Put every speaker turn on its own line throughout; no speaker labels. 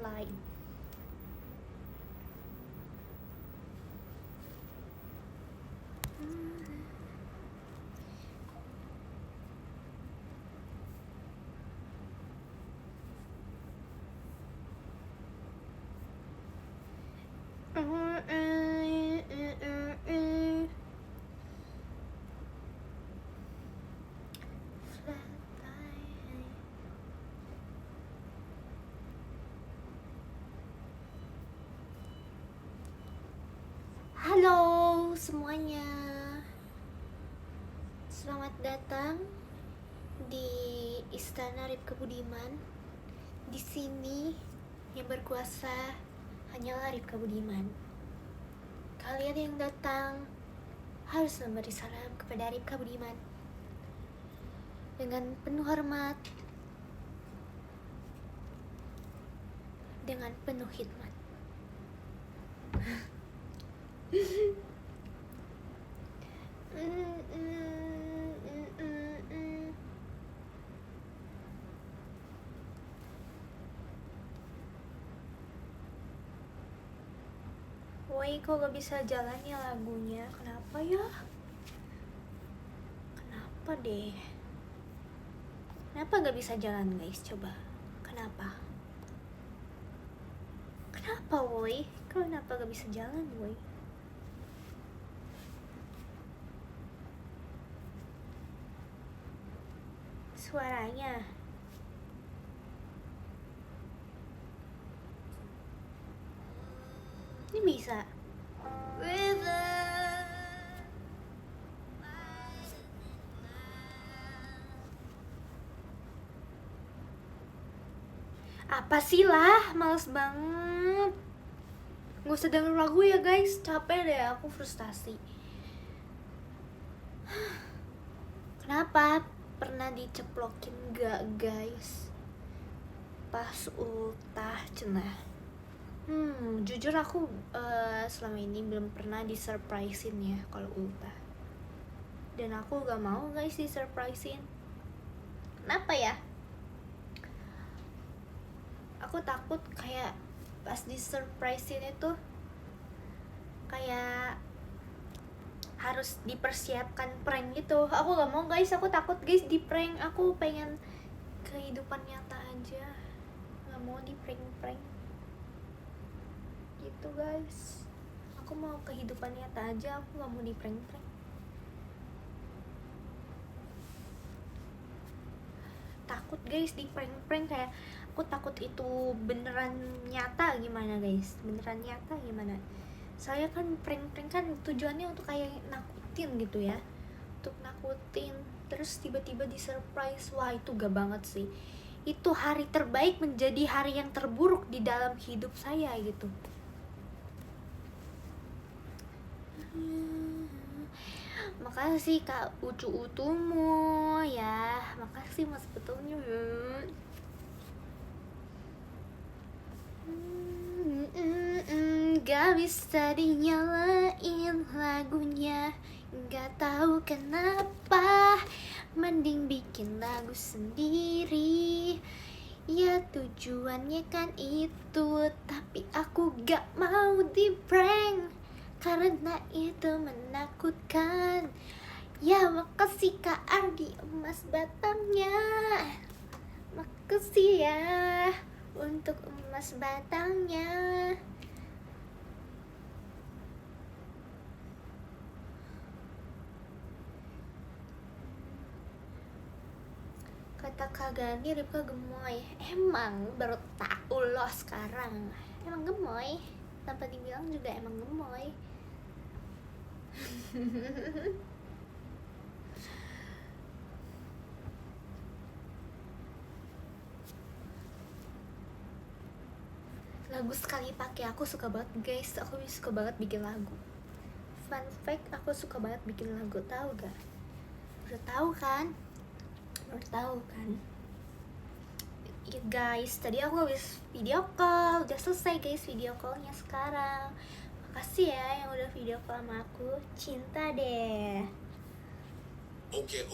lain. Halo semuanya, selamat datang di Istana Ripka Budiman. Di sini yang berkuasa hanyalah Ripka Budiman. Kalian yang datang harus memberi salam kepada Ripka Budiman dengan penuh hormat, dengan penuh hikmat. Woi, kok gak bisa jalan ya lagunya? Kenapa ya? Kenapa deh? Kenapa gak bisa jalan guys? Coba. Kenapa? Kenapa woi? Kenapa gak bisa jalan woi? Suaranya ini bisa. Apa sih lah, males banget. Gak usah denger lagu ya guys, capek deh, aku frustasi. Kenapa? Pernah diceplokin gak guys? Pas ultah cenah. Jujur aku selama ini belum pernah disurprisein ya kalau ultah. Dan aku gak mau guys disurprisein. Kenapa ya? Aku takut kayak pas disurprisein itu kayak harus dipersiapkan prank gitu. Aku gak mau guys, aku takut guys di prank. Aku pengen kehidupan nyata aja, gak mau di prank-prank gitu guys. Aku mau kehidupan nyata aja, aku gak mau di prank-prank. Takut guys di prank-prank, kayak aku takut itu beneran nyata gimana guys. Beneran nyata gimana. Saya kan prank-prank kan tujuannya untuk kayak nakutin gitu ya, untuk nakutin, terus tiba-tiba di surprise. Wah itu gak banget sih. Itu hari terbaik menjadi hari yang terburuk di dalam hidup saya gitu. Makasih Kak Ucu Utumu ya, makasih Mas Betulnya. Gak bisa dinyalain lagunya, gak tahu kenapa. Mending bikin lagu sendiri. Ya tujuannya kan itu, tapi aku gak mau di prank karena itu menakutkan. Ya makasih Kak Ardi emas batangnya, makasih ya untuk emas batangnya. Kata Kak Gani, Ripka gemoy. Emang baru tahu loh sekarang. Emang gemoy, tanpa dibilang juga emang gemoy. Lagu sekali pakai, aku suka banget guys. Aku suka banget bikin lagu. Fun fact, aku suka banget bikin lagu, tahu gak? Udah tahu kan? Udah tahu kan? Ya guys, tadi aku habis video call. Udah selesai guys video callnya sekarang. Makasih ya yang udah video call sama aku. Cinta deh. Oke.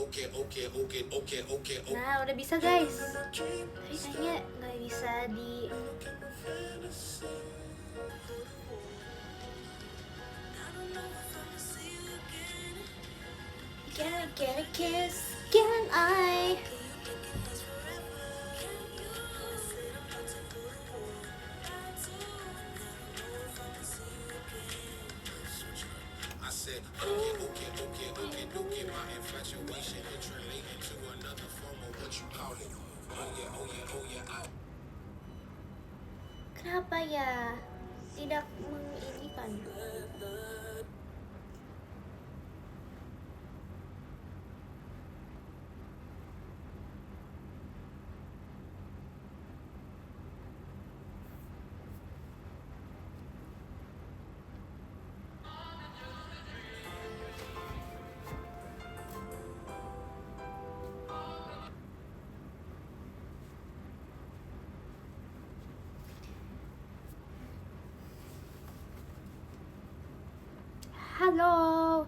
Nah udah bisa guys. Tapi kayaknya nggak bisa di Get a kiss, can I? Kenapa ya tidak menginikan? Halo.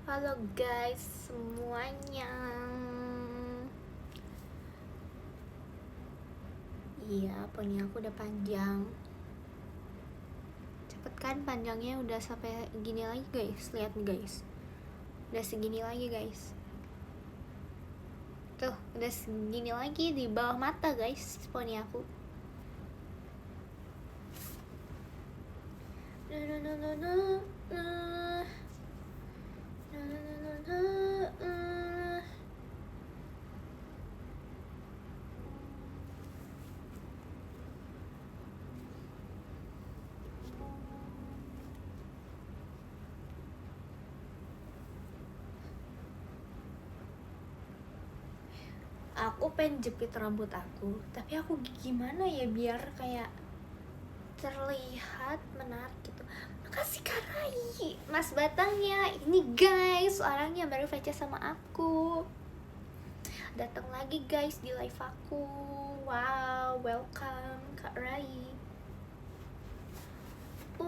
Halo guys semuanya. Iya, poni aku udah panjang. Cepet kan panjangnya udah sampai gini lagi guys. Lihat nih guys. Udah segini lagi guys. Tuh, udah segini lagi di bawah mata guys poni aku. Aku pengen jepit rambut aku, tapi aku gimana ya biar kayak terlihat menarik gitu. Makasih Kak Rai, Mas Batangnya. Ini guys, orangnya baru baca sama aku. Datang lagi guys di live aku. Wow, welcome Kak Rai. La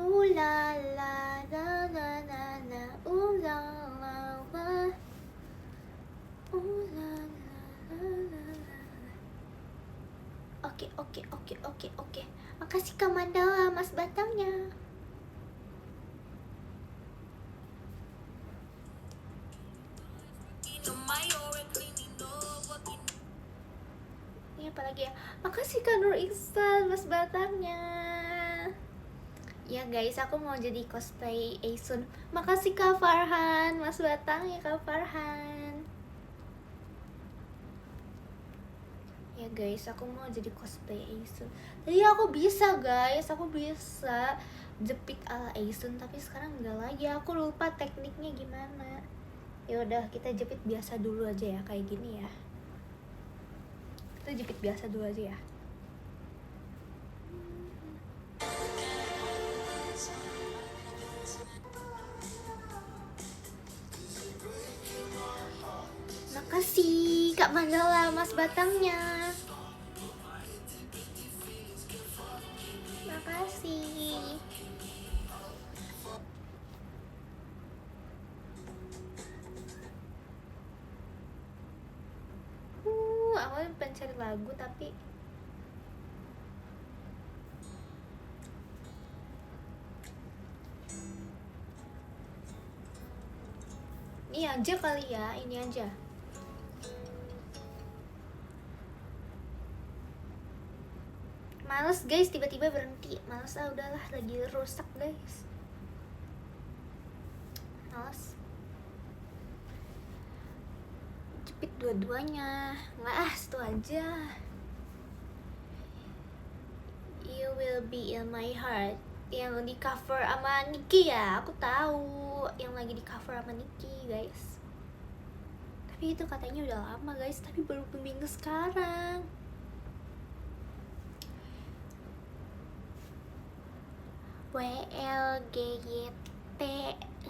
la la la la la, la la la, la la. Oke. Makasih Kak Mandala, Mas Batangnya. Ini apa lagi ya? Makasih Kak Nur Iksan, Mas Batangnya. Ya guys, aku mau jadi cosplay Aisun. Makasih Kak Farhan, Mas Batangnya Kak Farhan. Ya guys, aku mau jadi cosplay Aisun. Tadi aku bisa guys, aku bisa jepit ala Aisun, tapi sekarang enggak lagi. Aku lupa tekniknya gimana. Ya udah, kita jepit biasa dulu aja ya, kayak gini ya. Kita jepit biasa dulu aja ya. Makasih Kak Mandala, Mas Batangnya. Makasih. Awalnya pencari lagu tapi ini aja kali ya, ini aja. Males guys, tiba-tiba berhenti. Males udahlah, lagi rusak guys. Males. Jepit dua-duanya. Nggak itu aja. You will be in my heart. Yang di cover sama Nicky ya, aku tahu. Yang lagi di cover sama Nicky guys. Tapi itu katanya udah lama guys, tapi baru minggu sekarang. WLGYT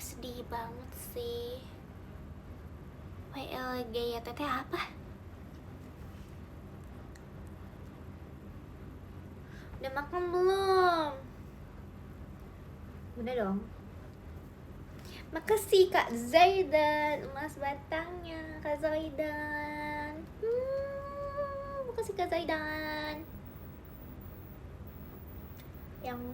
sedih banget sih. WLGYT apa? Udah makan belum? Udah dong. Makasih Kak Zaidan, Mas Batangnya Kak Zaidan. Makasih Kak Zaidan. Yang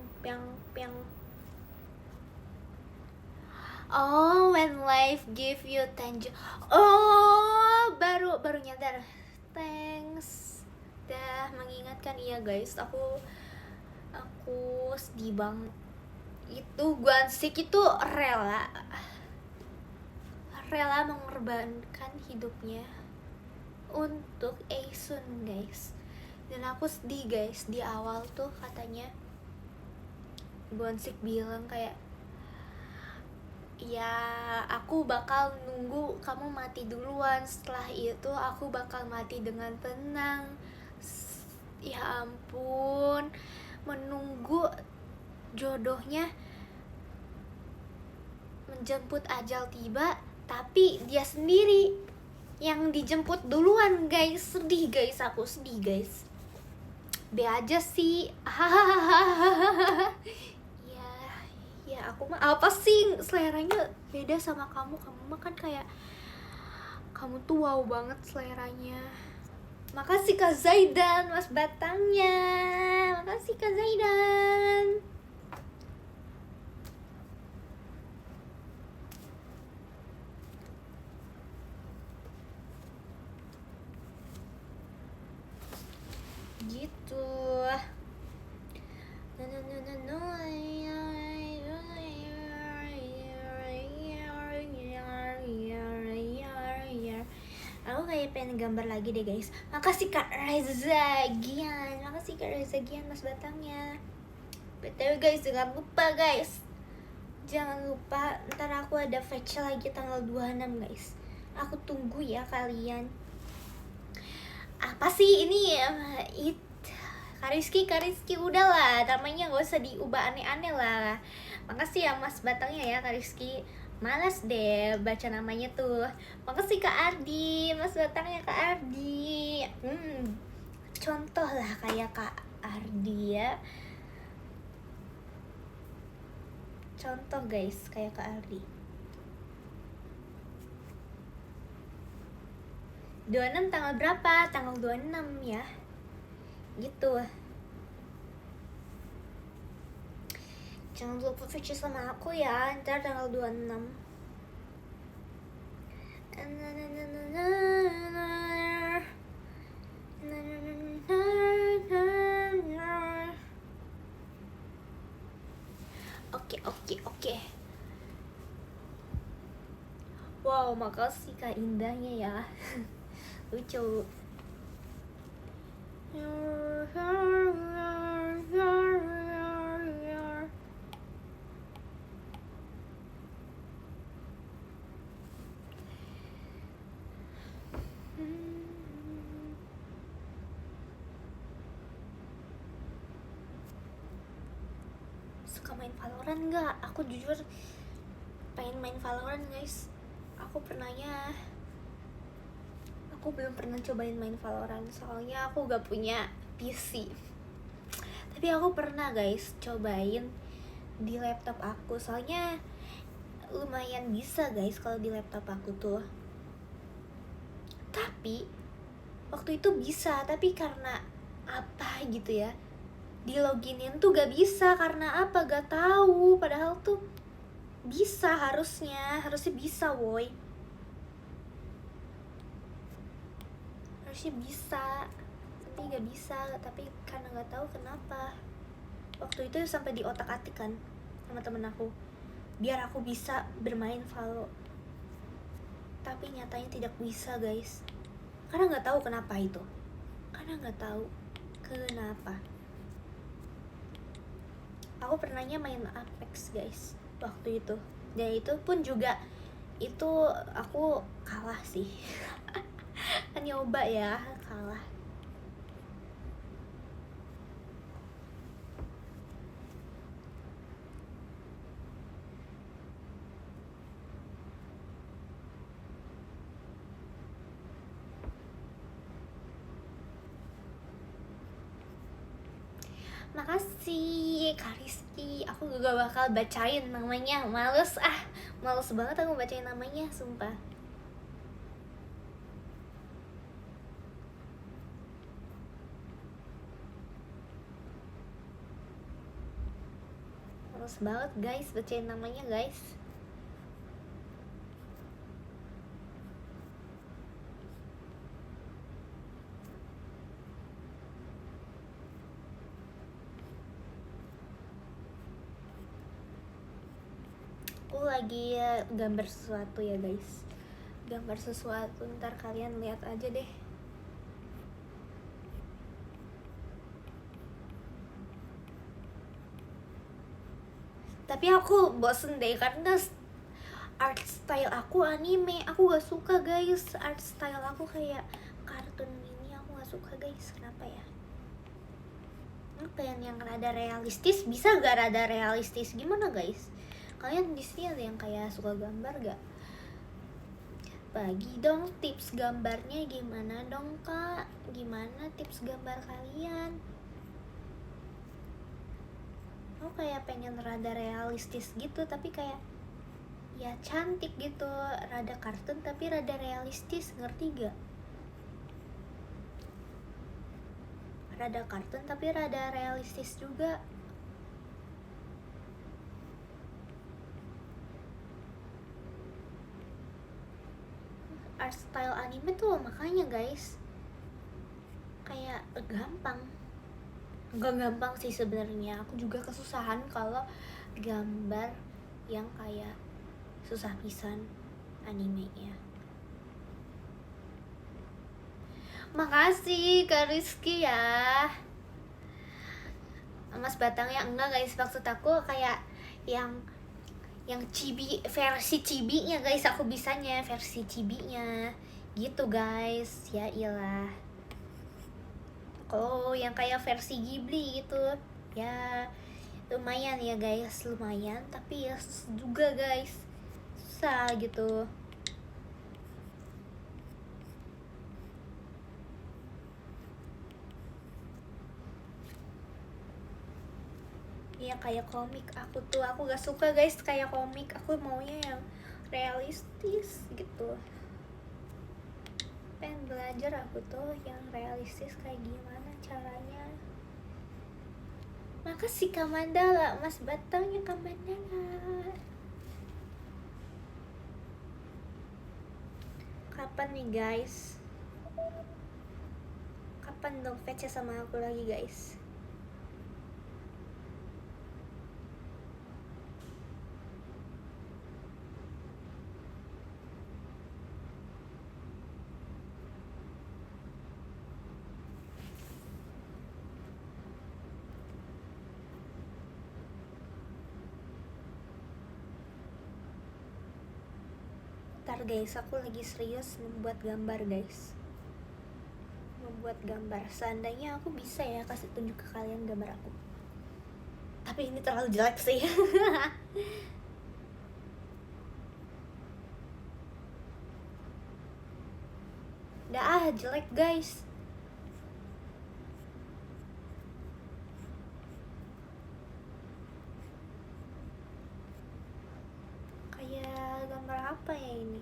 Oh, when life give you tanju. Oh, baru nyadar. Thanks. Dah mengingatkan. Iya guys, aku sedih banget. Itu Gwansik itu rela mengorbankan hidupnya untuk Aisun guys. Dan aku sedih guys, di awal tuh katanya Gwansik bilang kayak, ya aku bakal nunggu kamu mati duluan, setelah itu aku bakal mati dengan tenang. Ya ampun, menunggu jodohnya menjemput ajal tiba, tapi dia sendiri yang dijemput duluan guys. Sedih guys, aku sedih guys. Be aja sih. Ya aku mah apa sih, seleranya beda sama kamu mah kan kayak, kamu tuh wow banget seleranya. Makasih Kak Zaidan, Mas Batangnya. Makasih Kak Zaidan. Gitu. Aku kayak pengen gambar lagi deh guys. Makasih Kak Reza Gian. Makasih Kak Reza Gian, Mas Batangnya. BTW guys, jangan lupa guys, jangan lupa ntar aku ada fetch lagi tanggal 26 guys. Aku tunggu ya kalian. Apa sih ini? Kariski udahlah, namanya gak usah diubah aneh-aneh lah. Makasih ya Mas Batangnya ya Kariski. Malas deh baca namanya tuh. Makasih Kak Ardi, Mas Batangnya Kak Ardi. Contoh lah kayak Kak Ardi ya. Contoh guys, kayak Kak Ardi. 26 tanggal berapa? Tanggal 26 ya. Gitu. Jangan lupa feature sama aku ya, ntar tanggal 26. Oke. Wow, makasih Kak Indahnya ya. Lucu. Suka main Valorant nggak? Aku jujur pengen main Valorant guys. Aku belum pernah cobain main Valorant, soalnya aku gak punya PC. Tapi aku pernah guys cobain di laptop aku, soalnya lumayan bisa guys kalau di laptop aku tuh. Tapi waktu itu bisa, tapi karena apa gitu ya, di loginin tuh gak bisa. Karena apa gak tahu, padahal tuh bisa, harusnya bisa woy, harusnya bisa, tapi gak bisa. Tapi karena gak tahu kenapa, waktu itu sampai di otak-atik kan sama temen aku biar aku bisa bermain Valo, tapi nyatanya tidak bisa guys. Karena nggak tahu kenapa itu, karena nggak tahu kenapa. Aku pernahnya main Apex guys waktu itu, dan itu pun juga itu aku kalah sih. Kan nyoba ya, kalah. Makasih Kak Rizky. Aku juga bakal bacain namanya. Males banget aku bacain namanya, sumpah. Males banget guys bacain namanya guys. lagi gambar sesuatu ya guys, gambar sesuatu, ntar kalian lihat aja deh. Tapi aku bosen deh karena art style aku anime, aku gak suka guys. Art style aku kayak kartun ini, aku gak suka guys. Kenapa ya? Aku pengen yang rada realistis, bisa gak rada realistis? Gimana guys? Kalian di sini ada yang kayak suka gambar gak? Bagi dong tips gambarnya gimana dong kak? Gimana tips gambar kalian? Aku kayak pengen rada realistis gitu, tapi kayak ya cantik gitu, rada kartun tapi rada realistis, ngerti gak? Rada kartun tapi rada realistis juga. Art style anime tuh makanya guys kayak gampang. Enggak gampang sih sebenarnya, aku juga kesusahan kalau gambar yang kayak susah pisan animenya. Makasih Kak Rizky ya. Mas Batangnya enggak guys, maksud aku kayak yang chibi, versi cibinya guys, aku bisanya versi cibinya gitu guys. Ya iyalah. Kalau yang kayak versi Ghibli gitu ya lumayan ya guys, lumayan, tapi ya juga guys susah gitu. Ya kayak komik, aku gak suka guys kayak komik, aku maunya yang realistis gitu. Pengen belajar aku tuh yang realistis kayak gimana caranya. Makasih Kak Mandala, Mas Batangnya Kak Mandala. Kapan nih guys? Kapan dong VC sama aku lagi guys? Ntar guys, aku lagi serius membuat gambar guys. Membuat gambar, seandainya aku bisa ya kasih tunjuk ke kalian gambar aku. Tapi ini terlalu jelek sih. Dah jelek guys. Kayak gambar apa ya ini?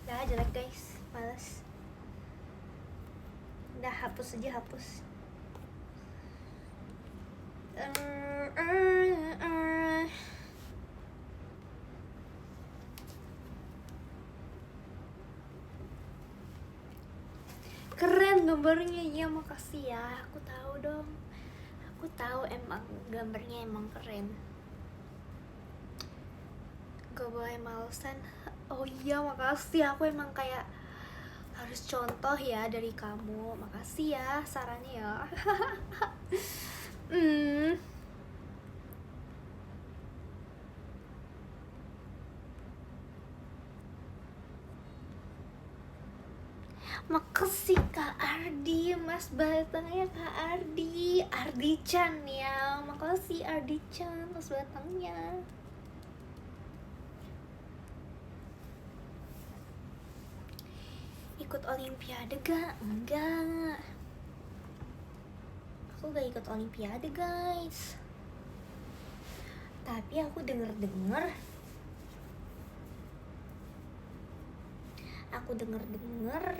Dah jelek guys, males. Udah hapus aja, hapus. Keren gambarnya ya, makasih ya. Aku tahu dong. Aku tahu emang gambarnya emang keren. Gak boleh malesan. Oh iya, makasih. Aku emang kayak harus contoh ya dari kamu. Makasih ya sarannya ya. Makasih Kak Ardi, Mas Batangnya Kak Ardi, Ardi-chan ya. Makasih Ardi-chan, Mas Batangnya. Ikut olimpiade gak? Enggak. Aku gak ikut olimpiade guys. Tapi aku denger-denger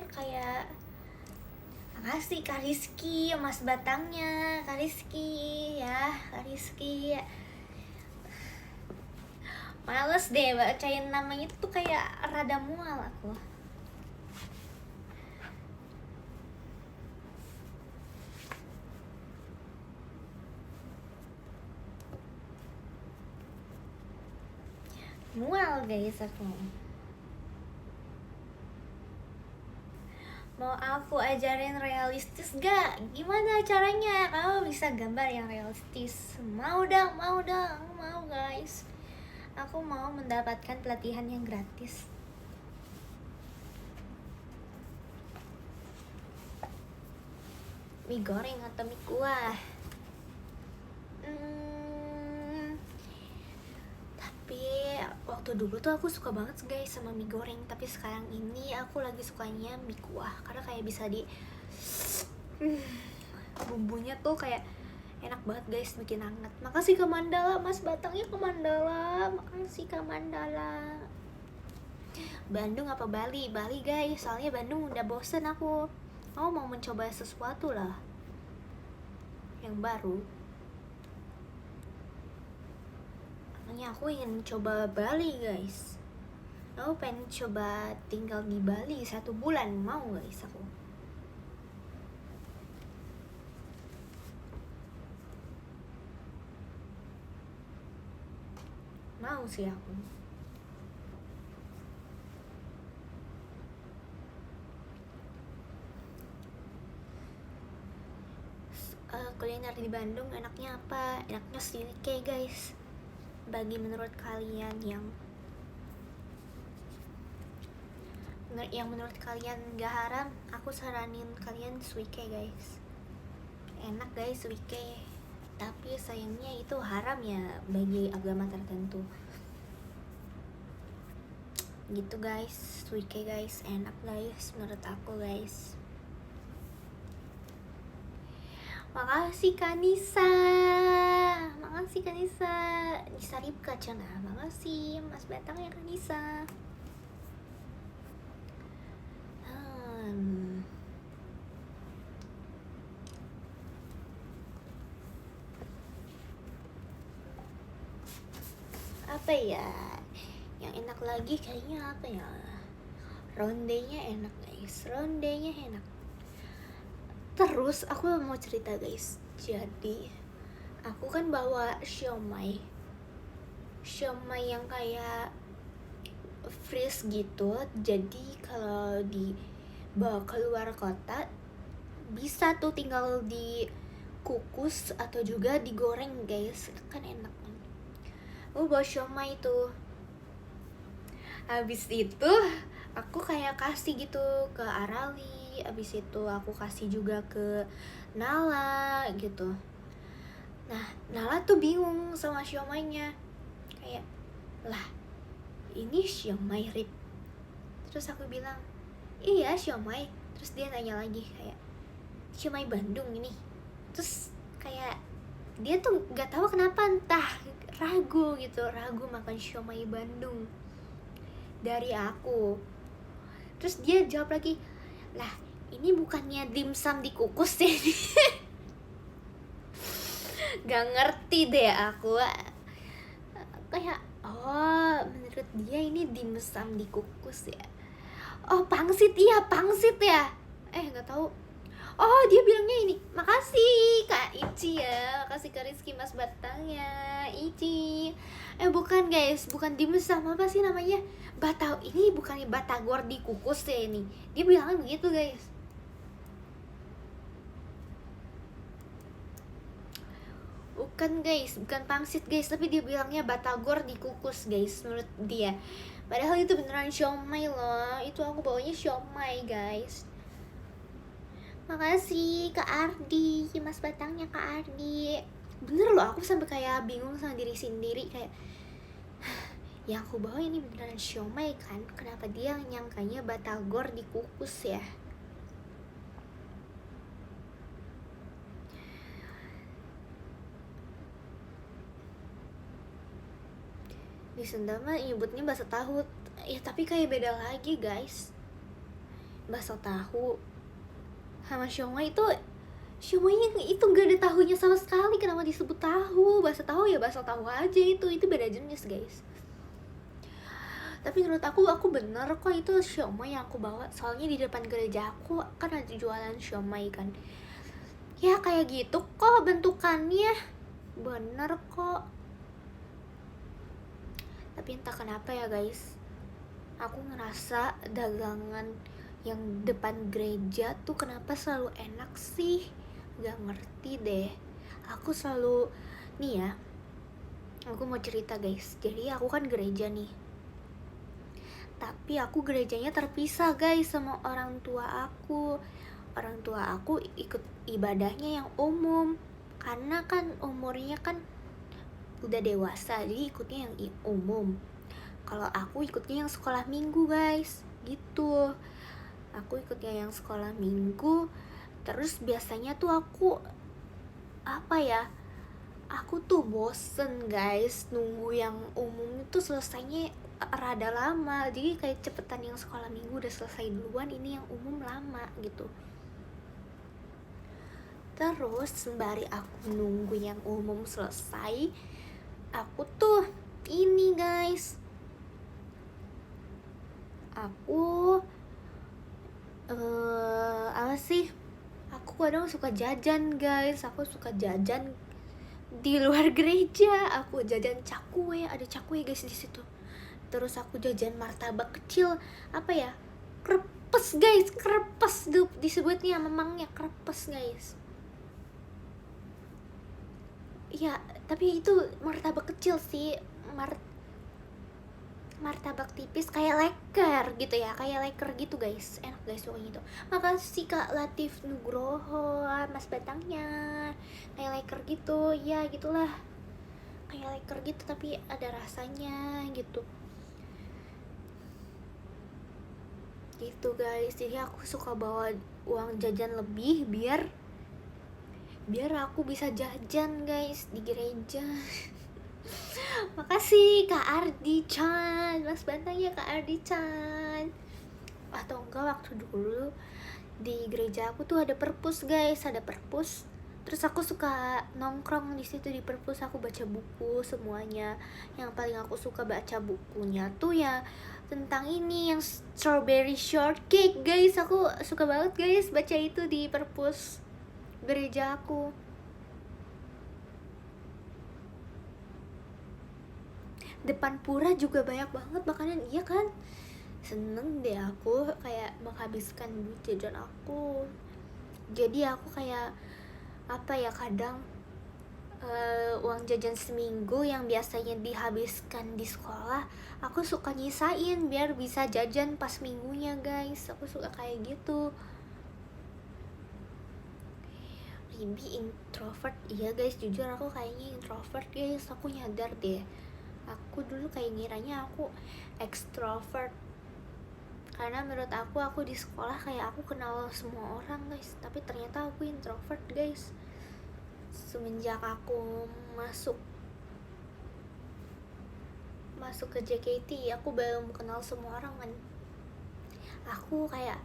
kayak makasih Kak Rizky, Mas Batangnya, Kak Rizky ya, Kak Rizky. Males deh bacain namanya tuh kayak rada mual aku. mual guys aku. Mau aku ajarin realistis gak? Gimana caranya? Kamu bisa gambar yang realistis? Mau dong, mau guys. Aku mau mendapatkan pelatihan yang gratis. Mie goreng atau mie kuah? Tapi waktu dulu tuh aku suka banget guys sama mie goreng. Tapi sekarang ini aku lagi sukanya mie kuah. Karena kayak bisa di bumbunya tuh kayak enak banget guys, bikin hangat. Makasih Kak Mandala, Mas Batangnya ke Mandala. Makasih Kak Mandala. Bandung apa Bali? Bali guys, soalnya Bandung udah bosen aku. Mau mencoba sesuatu lah yang baru. Makanya aku ingin coba Bali guys. Aku pengen coba tinggal di Bali 1 bulan. Mau guys aku. Mau sih aku. Kuliner di Bandung enaknya apa? Enaknya suike guys. Bagi menurut kalian yang menurut kalian gak haram, aku saranin kalian suike guys. Enak guys suike. Tapi sayangnya itu haram ya bagi agama tertentu. Gitu guys, suike guys, enak guys menurut aku guys. Makasih Kanisa. Makasih Kanisa. Nisa Ripka Cana. Makasih Mas Batang ya Kanisa. Apa ya? Yang enak lagi kayaknya apa ya? Rondenya enak guys. Rondenya enak. Terus aku mau cerita guys. Jadi aku kan bawa siomay yang kayak freeze gitu. Jadi kalau dibawa keluar kota bisa tuh tinggal dikukus atau juga digoreng guys. Kan enak. Aku bawa siomay tuh. Habis itu aku kayak kasih gitu ke Arali. Abis itu aku kasih juga ke Nala gitu. Nah Nala tuh bingung sama siomaynya. Kayak, lah ini siomay Rip. Terus aku bilang, iya siomay. Terus dia nanya lagi kayak, siomay Bandung ini. Terus kayak dia tuh gak tahu kenapa, entah ragu gitu, ragu makan siomay Bandung dari aku. Terus dia jawab lagi, lah ini bukannya dimsum dikukus ya. Gak ngerti deh aku. Kayak, oh menurut dia ini dimsum dikukus ya. Oh pangsit, iya pangsit ya. Gak tahu. Oh dia bilangnya ini. Makasih Kak Ici ya. Makasih Kak Rizky Mas Batang ya Ici. Bukan guys, bukan dimsum, apa sih namanya, ini bukannya batagor dikukus ya ini. Dia bilangnya begitu guys. Bukan guys, bukan pangsit guys, tapi dia bilangnya batagor dikukus guys menurut dia. Padahal itu beneran siomay loh. Itu aku bawanya siomay guys. Makasih Kak Ardi, Mas Batangnya Kak Ardi. Bener loh, aku sampai kayak bingung sama diri sendiri. Kayak, yang aku bawa ini beneran siomay kan? Kenapa dia nyangkanya batagor dikukus ya? Di Sunda mah nyebutnya bakso tahu. Ya tapi kayak beda lagi guys. Bakso tahu sama siomay itu, siomaynya itu gak ada tahunya sama sekali. Kenapa disebut tahu? Bakso tahu ya bakso tahu aja, itu beda jenis guys. Tapi menurut aku bener kok itu siomay yang aku bawa. Soalnya di depan gereja aku kan ada jualan siomay kan. Ya kayak gitu kok bentukannya. Bener kok. Tapi entah kenapa ya guys, aku ngerasa dagangan yang depan gereja tuh kenapa selalu enak sih, gak ngerti deh. Aku selalu, nih ya, aku mau cerita guys. Jadi aku kan gereja nih, tapi aku gerejanya terpisah guys sama orang tua aku. Orang tua aku ikut ibadahnya yang umum, karena kan umurnya kan udah dewasa, jadi ikutnya yang umum. Kalau aku ikutnya yang sekolah minggu guys, gitu. Aku ikutnya yang sekolah minggu. Terus biasanya tuh aku aku tuh bosen guys nunggu yang umum itu selesainya rada lama. Jadi kayak cepetan yang sekolah minggu udah selesai duluan, ini yang umum lama gitu. Terus sembari aku nunggu yang umum selesai, aku tuh ini guys, aku aku kadang suka jajan guys. Aku suka jajan di luar gereja. Aku jajan cakwe, ada cakwe guys di situ. Terus aku jajan martabak kecil, krepes guys, krepes disebutnya, memangnya krepes guys. Ya, tapi itu martabak kecil sih, martabak tipis kayak leker gitu ya, kayak leker gitu guys, enak guys pokoknya itu. Makasih Kak Latif Nugroho, Mas Batangnya, kayak leker gitu ya, gitulah, kayak leker gitu tapi ada rasanya gitu guys. Jadi aku suka bawa uang jajan lebih biar aku bisa jajan guys di gereja. Makasih Kak Ardi Chan, Mas Bantangnya Kak Ardi Chan. Atau enggak, waktu dulu di gereja aku tuh ada perpus guys, ada perpus. Terus aku suka nongkrong di situ di perpus, aku baca buku semuanya. Yang paling aku suka baca bukunya tuh ya tentang ini, yang strawberry shortcake guys. Aku suka banget guys baca itu di perpus gereja aku. Depan pura juga banyak banget makanan, iya kan? Seneng deh aku kayak menghabiskan duit jajan aku. Jadi aku kayak kadang uang jajan seminggu yang biasanya dihabiskan di sekolah, aku suka nyisain biar bisa jajan pas minggunya guys. Aku suka kayak gitu. Lebih introvert, iya guys, jujur aku kayaknya introvert guys. Aku nyadar deh, aku dulu kayak ngiranya aku extrovert, karena menurut aku di sekolah kayak aku kenal semua orang guys, tapi ternyata aku introvert guys. Semenjak aku masuk ke JKT, aku belum kenal semua orang kan. Aku kayak,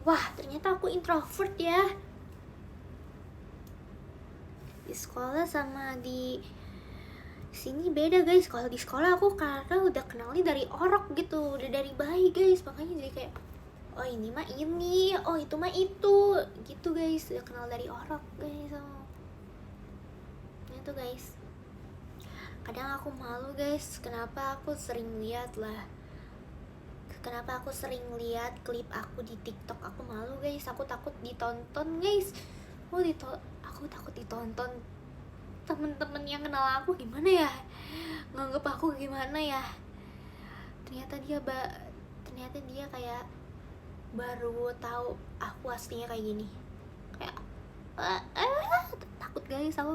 wah ternyata aku introvert ya. Di sekolah sama di sini beda guys. Kalau di sekolah aku karena udah kenalnya dari orok gitu, udah dari bayi guys, makanya jadi kayak, oh ini mah ini, oh itu mah itu, gitu guys. Udah kenal dari orok guys. Itu guys, kadang aku malu guys. Kenapa aku sering lihat klip aku di TikTok. Aku malu guys, aku takut ditonton guys. Aku takut ditonton temen-temen yang kenal aku, gimana ya, nganggep aku gimana ya. Ternyata dia kayak baru tahu aku aslinya kayak gini. Kayak takut guys aku.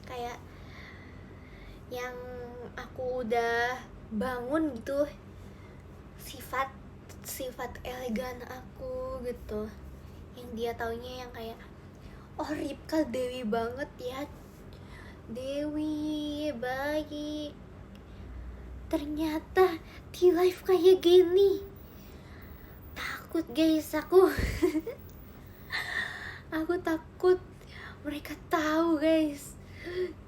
Kayak yang aku udah bangun gitu sifat elegan aku gitu, yang dia taunya yang kayak, oh Ripka Dewi banget ya, Dewi baik, ternyata di live kayak gini. Takut guys aku. Aku takut mereka tahu guys.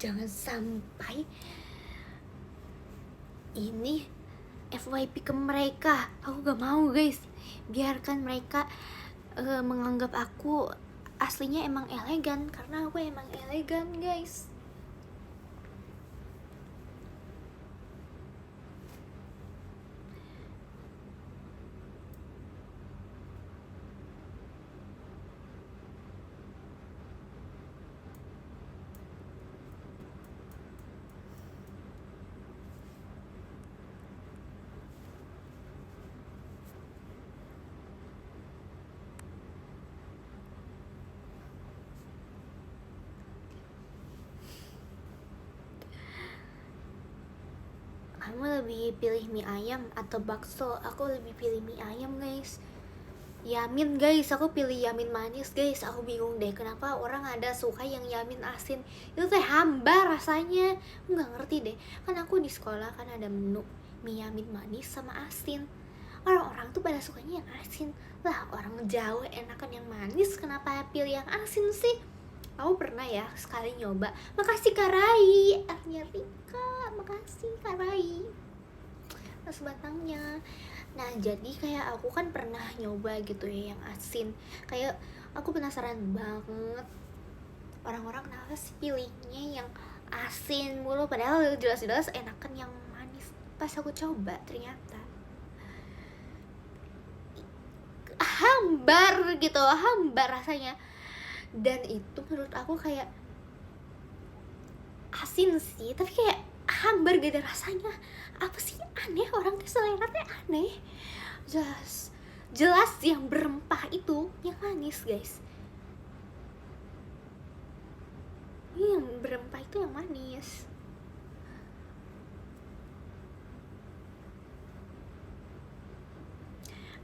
Jangan sampai ini FYP ke mereka. Aku gak mau guys. Biarkan mereka menganggap aku aslinya emang elegan, karena aku emang elegan guys. kamu lebih pilih mie ayam atau bakso? Aku lebih pilih mie ayam guys. Yamin guys, aku pilih yamin manis guys. Aku bingung deh kenapa orang ada suka yang yamin asin. Itu teh hambar rasanya. Aku nggak ngerti deh. Kan aku di sekolah kan ada menu mie yamin manis sama asin. Orang-orang tuh pada sukanya yang asin. Lah orang Jawa enakan yang manis, kenapa pilih yang asin sih? Aku pernah ya sekali nyoba. Makasih Kak Rai, artinya Rika. Makasih Kak Rai mas batangnya. Nah jadi kayak aku kan pernah nyoba gitu ya yang asin. Kayak aku penasaran banget orang-orang kenapa sih pilihnya yang asin mulu, padahal jelas-jelas enakan yang manis. Pas aku coba ternyata hambar gitu, hambar rasanya. Dan itu menurut aku kayak asin sih, tapi kayak hambar gak ada rasanya. Apa sih, aneh, orang tuh selera teh aneh. Jelas yang berempah itu yang manis guys. Yang berempah itu yang manis.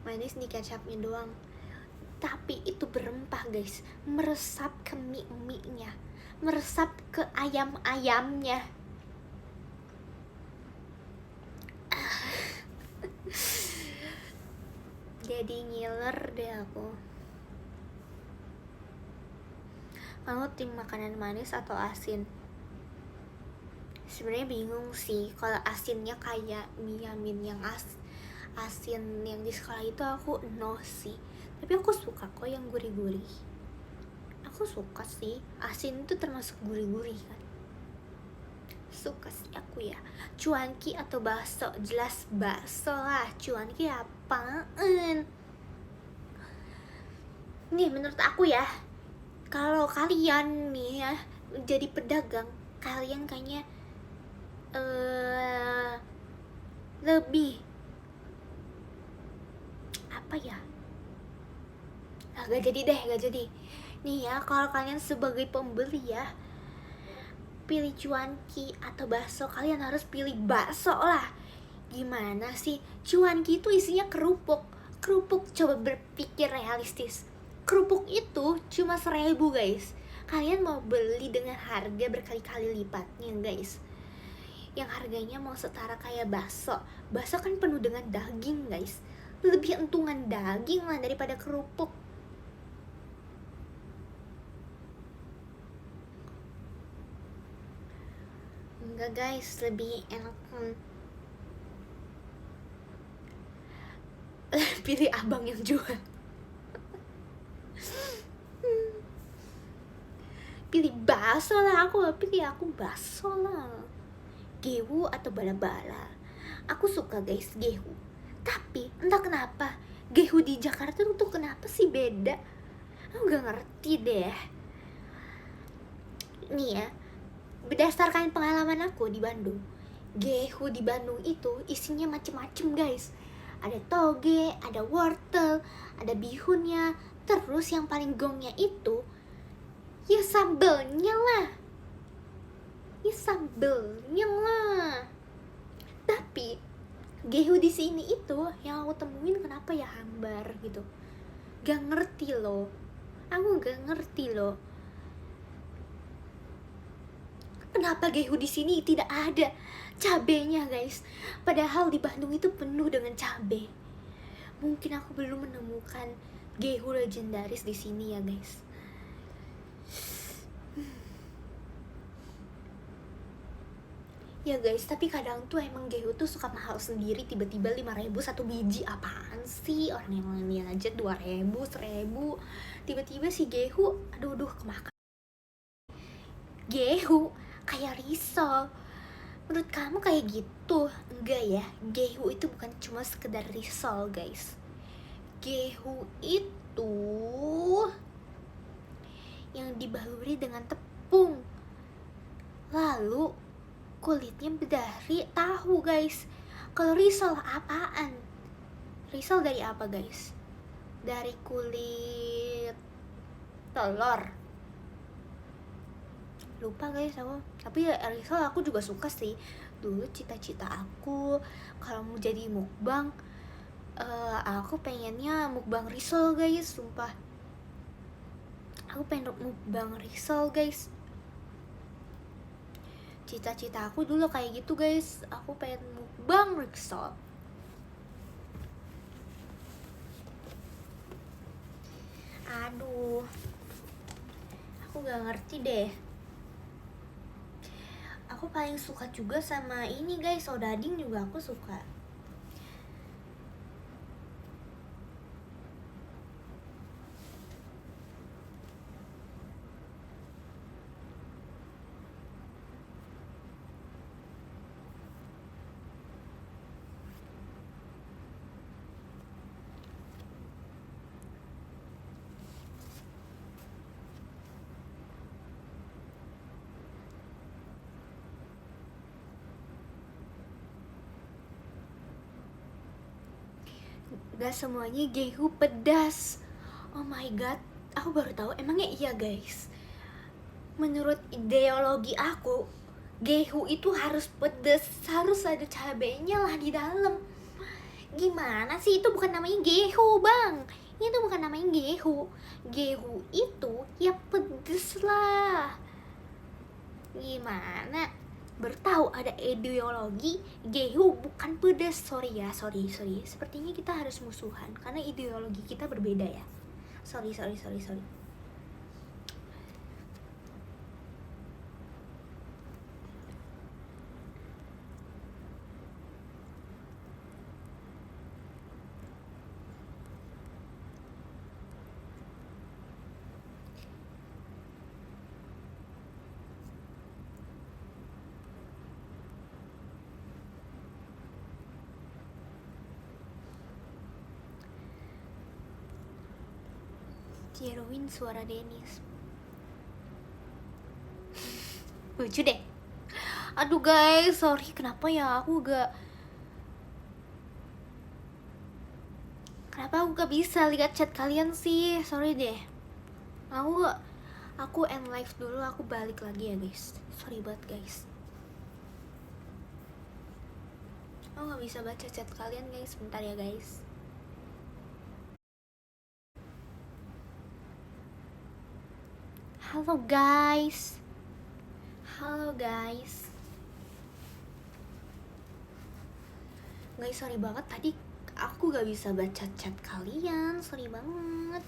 Manis di kecapnya doang, tapi itu berempah guys, meresap ke mie-nya, meresap ke ayam-ayamnya. Jadi ngiler deh aku. Kamu tim makanan manis atau asin? Sebenarnya bingung sih. Kalau asinnya kayak mie yamin yang asin yang di sekolah itu aku no sih. Tapi aku suka kok yang gurih-gurih. Aku suka sih. Asin itu termasuk gurih-gurih kan. Suka sih aku ya. Cuanki atau bakso? Jelas bakso lah. Cuanki apaan? Nih menurut aku ya, kalau kalian nih ya jadi pedagang, kalian kayaknya lebih apa ya? Gak jadi deh, gak jadi. Nih ya, kalau kalian sebagai pembeli ya, pilih cuanki atau bakso, kalian harus pilih bakso lah. Gimana sih? Cuanki itu isinya kerupuk. Kerupuk, coba berpikir realistis. Kerupuk itu cuma 1.000 guys. Kalian mau beli dengan harga berkali-kali lipatnya guys. Yang harganya mau setara kayak bakso. Bakso kan penuh dengan daging guys. Lebih untungan daging lah daripada kerupuk. Enggak guys, lebih enak pilih abang yang jual. Pilih bakso lah, aku bakso lah. Gehu atau bala-bala? Aku suka guys gehu. Tapi entah kenapa gehu di Jakarta tuh kenapa sih beda? Aku gak ngerti deh. Nih ya, berdasarkan pengalaman aku di Bandung, gehu di Bandung itu isinya macem-macem guys. Ada toge, ada wortel, ada bihunnya. Terus yang paling gongnya itu ya sambelnya lah. Tapi gehu di sini itu yang aku temuin kenapa ya hambar gitu. Gak ngerti loh. Aku gak ngerti loh. Kenapa gehu di sini tidak ada cabenya guys? Padahal di Bandung itu penuh dengan cabe. Mungkin aku belum menemukan gehu legendaris di sini ya guys. Ya guys, tapi kadang tuh emang gehu tuh suka mahal sendiri, tiba-tiba 5.000 satu biji. Apaan sih, orang yang lain aja 2.000, 1.000, tiba-tiba si gehu aduh kemakan. Gehu kayak risol. Menurut kamu kayak gitu? Enggak ya, gehu itu bukan cuma sekedar risol guys. Gehu itu yang dibaluri dengan tepung, lalu kulitnya dari tahu guys. Kalau risol apaan? Risol dari apa guys? Dari kulit telur. Lupa guys aku. Tapi risol aku juga suka sih. dulu cita-cita aku kalau mau jadi mukbang. Aku pengennya mukbang risol guys, sumpah. Aku pengen mukbang risol guys. Cita-cita aku dulu kayak gitu guys. Aku pengen mukbang risol. Aduh, aku gak ngerti deh. Aku paling suka juga sama ini guys, odading juga aku suka. Gak semuanya gehu pedas. Oh my god, aku baru tahu. Emangnya iya guys? Menurut ideologi aku, gehu itu harus pedas, harus ada cabenya lah di dalam. Gimana sih, itu bukan namanya gehu bang. Itu bukan namanya gehu. Gehu itu ya pedes lah. Gimana? Bertahu ada ideologi gehu bukan pedas. Sorry. Sepertinya kita harus musuhan karena ideologi kita berbeda ya. Sorry. Tiruin suara Dennis. Lucu deh. Aduh guys, sorry, kenapa ya aku gak bisa lihat chat kalian sih? Sorry deh. Aku end live dulu, aku balik lagi ya guys. Sorry banget guys. Aku gak bisa baca chat kalian guys, bentar ya guys. Halo guys. Guys, sorry banget tadi aku gak bisa baca chat kalian, sorry banget.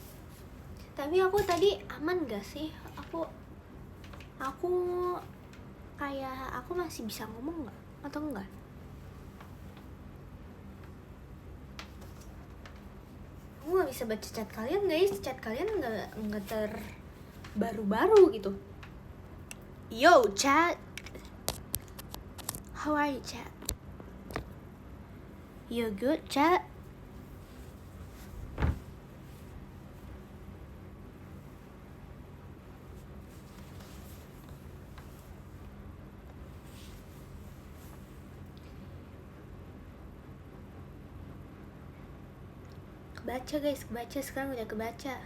Tapi aku tadi aman gak sih? Aku kayak aku masih bisa ngomong gak? Atau enggak? Aku gak bisa baca chat kalian guys. Chat kalian gak terbaru-baru gitu. Yo chat, how are you chat? You good chat? Kebaca guys, kebaca, sekarang udah kebaca.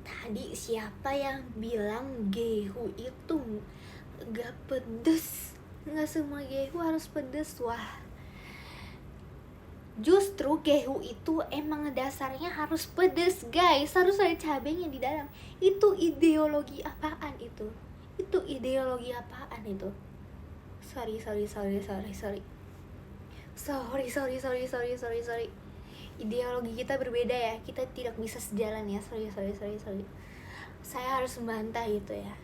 Tadi siapa yang bilang gehu itu gak pedes? Gak semua gehu harus pedes. Wah, justru gehu itu emang dasarnya harus pedes guys. Harus ada cabenya di dalam. Itu ideologi apaan itu? Sorry. Ideologi kita berbeda ya. Kita tidak bisa sejalan ya. Sorry. Saya harus membantah itu ya.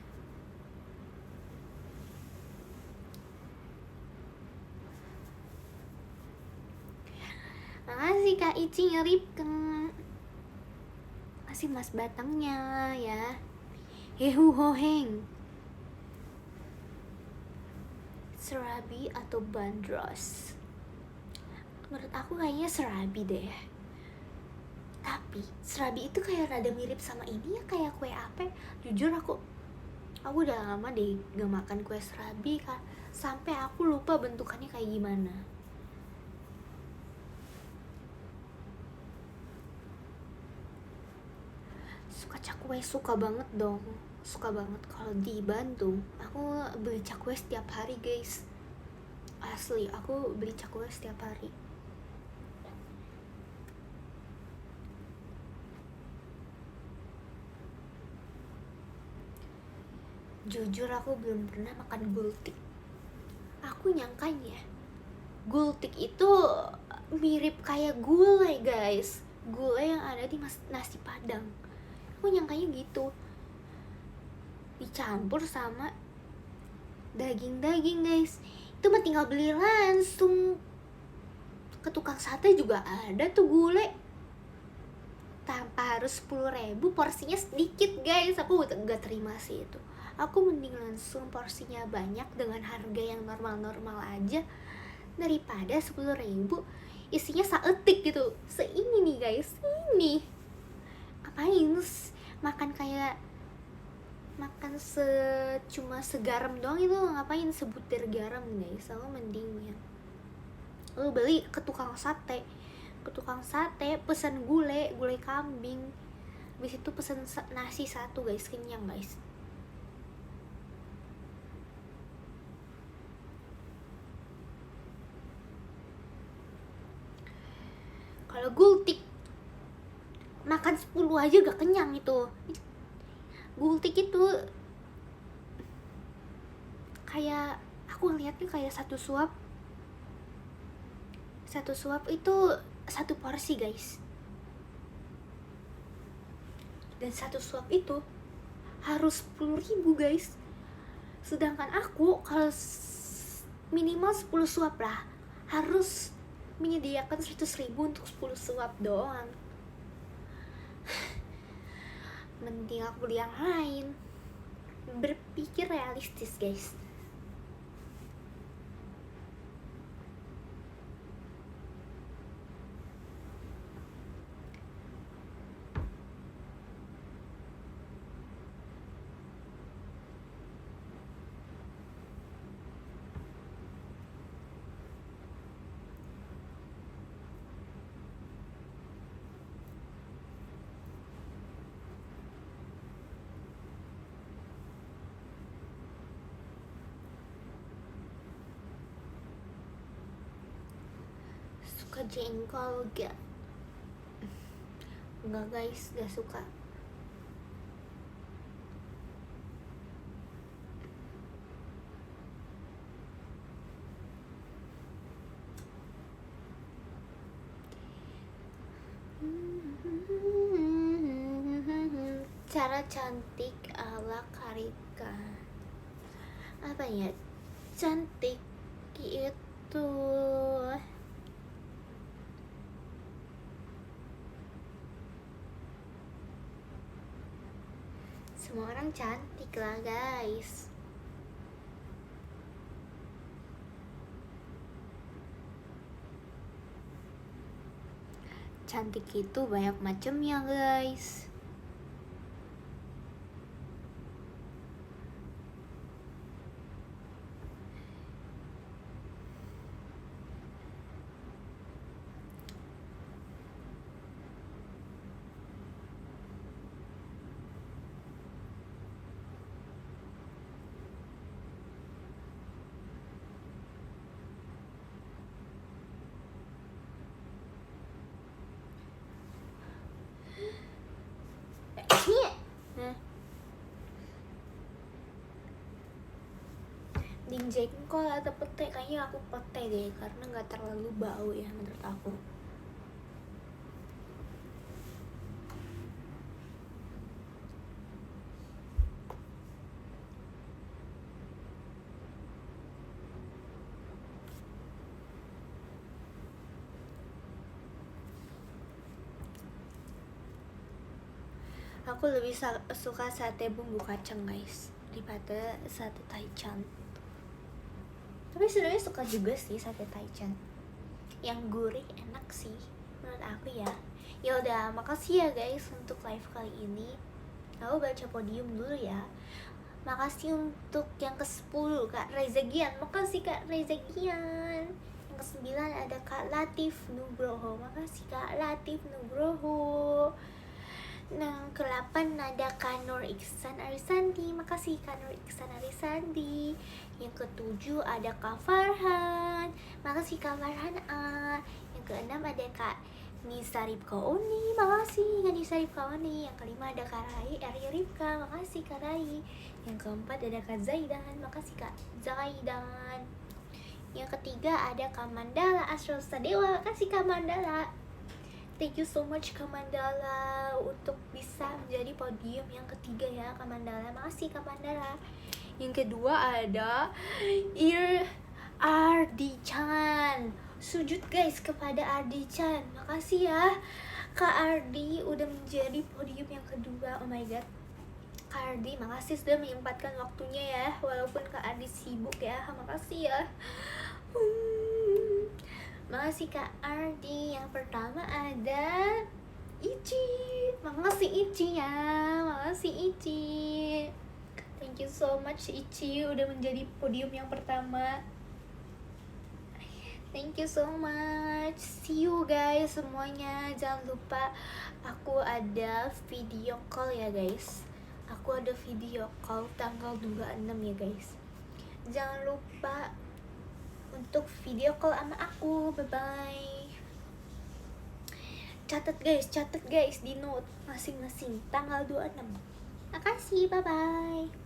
Makasih Kak Ici ngeripken. Makasih Mas Batangnya ya. Hehu hoheng. Serabi atau bandros? Menurut aku kayaknya serabi deh. Tapi serabi itu kayak rada mirip sama ini ya, kayak kue apa? Jujur aku udah lama deh gak makan kue serabi Kak. Sampai aku lupa bentukannya kayak gimana. suka cakwe, suka banget dong, suka banget. Kalau di Bandung aku beli cakwe setiap hari guys, asli aku beli cakwe setiap hari. Jujur aku belum pernah makan gultik. Aku nyangkanya gultik itu mirip kayak gulai guys, gulai yang ada di nasi padang. Aku nyangkanya gitu, dicampur sama daging-daging guys. Itu mah tinggal beli langsung ke tukang sate juga ada tuh gulai, tanpa harus 10.000, porsinya sedikit guys. Aku gak terima sih itu. Aku mending langsung porsinya banyak dengan harga yang normal-normal aja, daripada 10.000 isinya saetik gitu. Seini nih guys, ini ngapain makan kayak makan cuma segaram doang itu, ngapain sebutir garam guys. Aku mendingnya lu beli ke tukang sate, pesan gulai kambing, habis itu pesan nasi satu guys, kenyang guys. Kalau gultik makan 10 aja gak kenyang itu. Gultik itu kayak, aku ngeliatnya kayak satu suap itu satu porsi guys, dan satu suap itu harus 10.000 guys. Sedangkan aku kalau minimal 10 suap lah, harus menyediakan 100.000 untuk 10 suap doang. Mending aku beli yang lain. Berpikir realistis guys. Suka jengkol gak? Enggak guys, gak suka. Cara cantik ala Karika, apa ya? Cantik itu semua orang cantik lah guys. Cantik itu banyak macamnya guys. Ding jengkol atau pete, kayaknya aku pete deh, karena nggak terlalu bau ya menurut aku. Aku lebih suka sate bumbu kacang guys daripada sate taichan. Tapi sebenarnya suka juga sih sate taichan, yang gurih enak sih menurut aku ya. Ya udah, makasih ya guys untuk live kali ini. Aku baca podium dulu ya. Makasih untuk yang ke-10 Kak Reza Gian, makasih Kak Reza Gian. Yang ke-9 ada Kak Latif Nugroho, makasih Kak Latif Nugroho. Yang ke-8 ada Kanur Iksan Arisandi. Makasih Kanur Iksan Arisandi. Yang ke-7 ada Kak Farhan. Makasih Kak Farhan. Yang ke-6 ada Kak Nisa Ripka Oni. Makasih Kak Nisa Ripka Oni. Yang ke-5 ada Kak Rai Eri Ripka. Makasih Kak Rai. Yang ke-4 ada Kak Zaidan. Makasih Kak Zaidan. Yang ke-3 ada Kak Mandala Astro Sadewa. Makasih Kak Mandala. Thank you so much Kak Mandala untuk bisa menjadi podium yang ketiga ya Kak Mandala. Makasih Kak Mandala. Yang kedua ada Ardi Chan. Sujud guys kepada Ardi Chan. Makasih ya Kak Ardi udah menjadi podium yang kedua. Oh my god, Kak Ardi makasih sudah menyempatkan waktunya ya, walaupun Kak Ardi sibuk ya. Makasih ya. Makasih Kak Ardi. Yang pertama ada Ichi. Makasih Ichi ya. Makasih Ichi. Thank you so much Ichi udah menjadi podium yang pertama. Thank you so much. See you guys semuanya. Jangan lupa aku ada video call ya guys. Aku ada video call tanggal 26 ya guys. Jangan lupa untuk video call sama aku. Bye bye. Catat guys di note masing-masing tanggal 26. Makasih, bye bye.